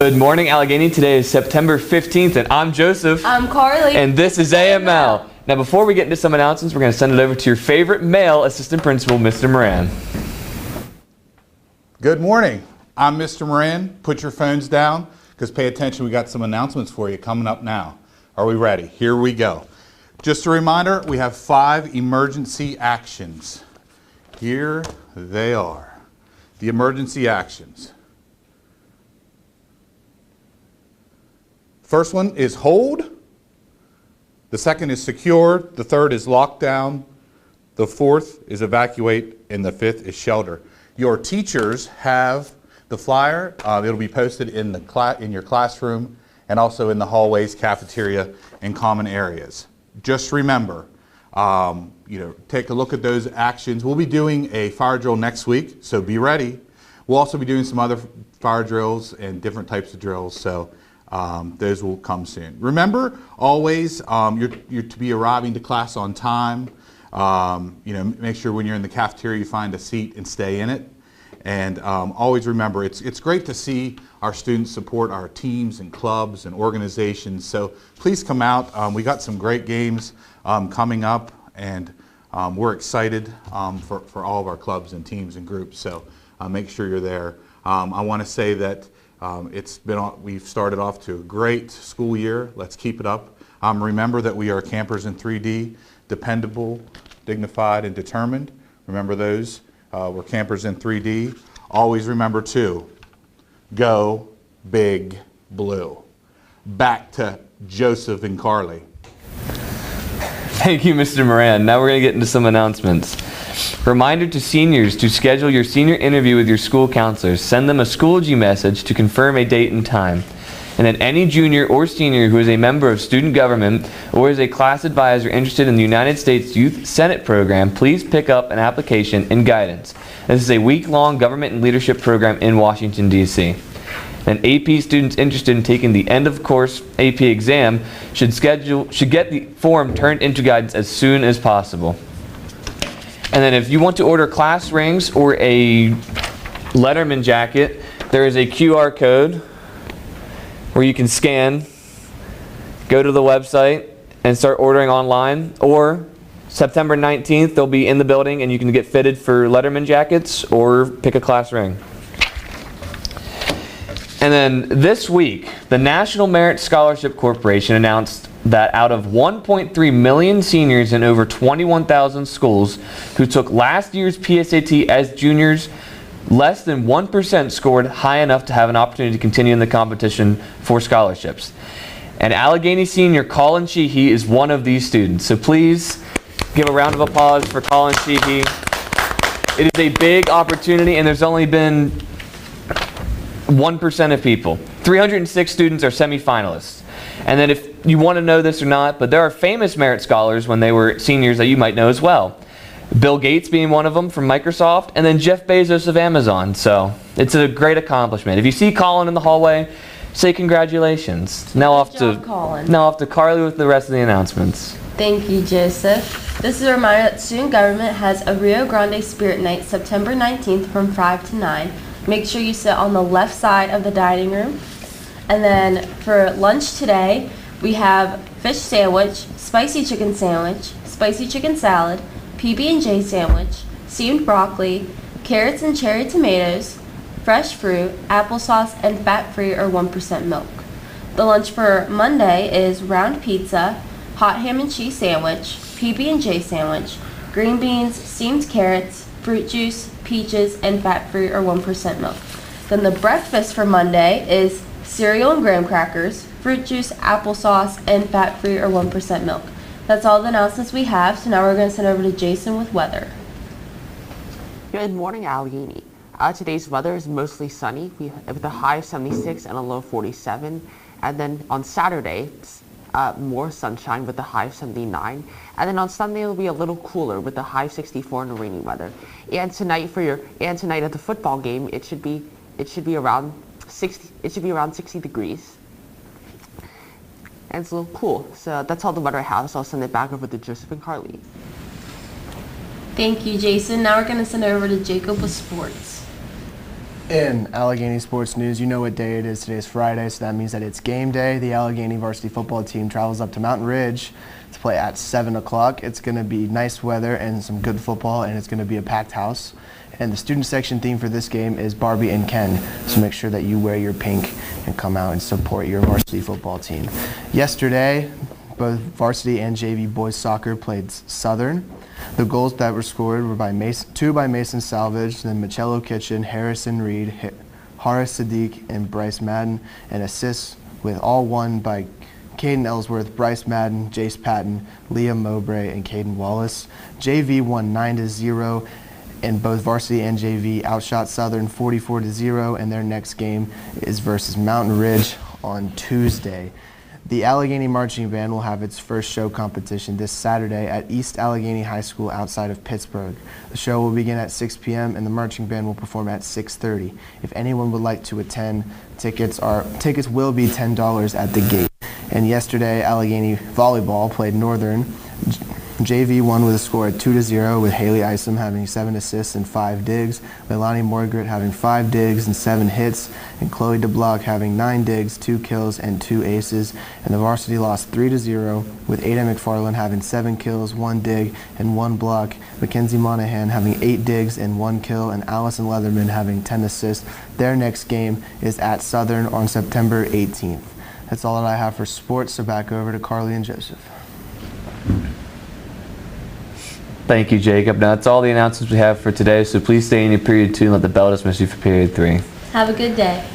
Good morning, Allegheny. Today is September 15th, and I'm Joseph. I'm Carly. And this is AML. Now, before we get into some announcements, we're going to send it over to your favorite male assistant principal, Mr. Moran. Good morning. I'm Mr. Moran. Put your phones down, because pay attention. We got some announcements for you coming up now. Are we ready? Here we go. Just a reminder, we have 5 emergency actions. Here they are. The emergency actions. First one is hold. The second is secure. The third is lockdown. The fourth is evacuate. And the fifth is shelter. Your teachers have the flyer. It'll be posted in your classroom and also in the hallways, cafeteria, and common areas. Just remember, take a look at those actions. We'll be doing a fire drill next week, so be ready. We'll also be doing some other fire drills and different types of drills, so those will come soon. Remember, always, you're to be arriving to class on time. Make sure when you're in the cafeteria you find a seat and stay in it. And always remember, it's great to see our students support our teams and clubs and organizations. So please come out. We got some great games coming up, and we're excited for all of our clubs and teams and groups. So make sure you're there. I want to say that we've started off to a great school year. Let's keep it up. Remember that we are campers in 3D, dependable, dignified, and determined. Remember those. We're campers in 3D. Always remember too, go big blue. Back to Joseph and Carly. Thank you, Mr. Moran. Now we're going to get into some announcements. Reminder to seniors to schedule your senior interview with your school counselors. Send them a Schoology message to confirm a date and time. And then any junior or senior who is a member of student government or is a class advisor interested in the United States Youth Senate program, please pick up an application and guidance. This is a week-long government and leadership program in Washington, D.C. And AP students interested in taking the end-of-course AP exam should get the form turned into guidance as soon as possible. And then if you want to order class rings or a Letterman jacket, there is a QR code where you can scan, go to the website, and start ordering online. Or September 19th, they'll be in the building and you can get fitted for Letterman jackets or pick a class ring. And then this week, the National Merit Scholarship Corporation announced that out of 1.3 million seniors in over 21,000 schools who took last year's PSAT as juniors, less than 1% scored high enough to have an opportunity to continue in the competition for scholarships. And Allegheny senior Colin Sheehy is one of these students. So please give a round of applause for Colin Sheehy. It is a big opportunity, and there's only been 1% of people. 306 students are semifinalists. And then if you want to know this or not, but there are famous merit scholars when they were seniors that you might know as well. Bill Gates being one of them from Microsoft, and then Jeff Bezos of Amazon. So it's a great accomplishment. If you see Colin in the hallway, say congratulations. Now off to Carly with the rest of the announcements. Thank you, Joseph. This is a reminder that student government has a Rio Grande Spirit Night September 19th from 5 to 9. Make sure you sit on the left side of the dining room. And then for lunch today, we have fish sandwich, spicy chicken sandwich, spicy chicken salad, PB&J sandwich, steamed broccoli, carrots and cherry tomatoes, fresh fruit, applesauce, and fat-free or 1% milk. The lunch for Monday is round pizza, hot ham and cheese sandwich, PB&J sandwich, green beans, steamed carrots, fruit juice, peaches, and fat-free or 1% milk. Then the breakfast for Monday is cereal and graham crackers, fruit juice, applesauce, and fat-free or 1% milk. That's all the announcements we have, so now we're going to send over to Jason with weather. Good morning, Allegheny. Today's weather is mostly sunny with a high of 76 and a low of 47. And then on Saturday, more sunshine with a high of 79. And then on Sunday, it'll be a little cooler with a high of 64 and rainy weather. And tonight at the football game, it should be around 60 degrees. And it's a little cool. So that's all the weather I have, so I'll send it back over to Joseph and Carly. Thank you, Jason. Now we're going to send it over to Jacob with sports. In Allegheny sports news, you know what day it is. Today is Friday, so that means that it's game day. The Allegheny varsity football team travels up to Mountain Ridge to play at 7 o'clock. It's going to be nice weather and some good football, and it's going to be a packed house. And the student section theme for this game is Barbie and Ken, so make sure that you wear your pink and come out and support your varsity football team. Yesterday, both varsity and JV boys soccer played Southern. The goals that were scored were two by Mason Salvage, then Michello Kitchen, Harrison Reed, Horace Sadiq, and Bryce Madden, and assists with all won by Caden Ellsworth, Bryce Madden, Jace Patton, Liam Mowbray, and Caden Wallace. JV won 9-0, and both varsity and JV outshot Southern 44-0, and their next game is versus Mountain Ridge on Tuesday. The Allegheny Marching Band will have its first show competition this Saturday at East Allegheny High School outside of Pittsburgh. The show will begin at 6 p.m. and the marching band will perform at 6:30. If anyone would like to attend, tickets will be $10 at the gate. And yesterday, Allegheny Volleyball played Northern. JV won with a score at 2-0, with Haley Isom having 7 assists and 5 digs, Leilani Morgret having 5 digs and 7 hits, and Chloe DeBlock having 9 digs, 2 kills, and 2 aces. And the varsity lost 3-0, with Ada McFarland having 7 kills, 1 dig, and 1 block, Mackenzie Monahan having 8 digs and 1 kill, and Allison Leatherman having 10 assists. Their next game is at Southern on September 18th. That's all that I have for sports, so back over to Carly and Joseph. Thank you, Jacob. Now, that's all the announcements we have for today, so please stay in your period 2 and let the bell dismiss you for period 3. Have a good day.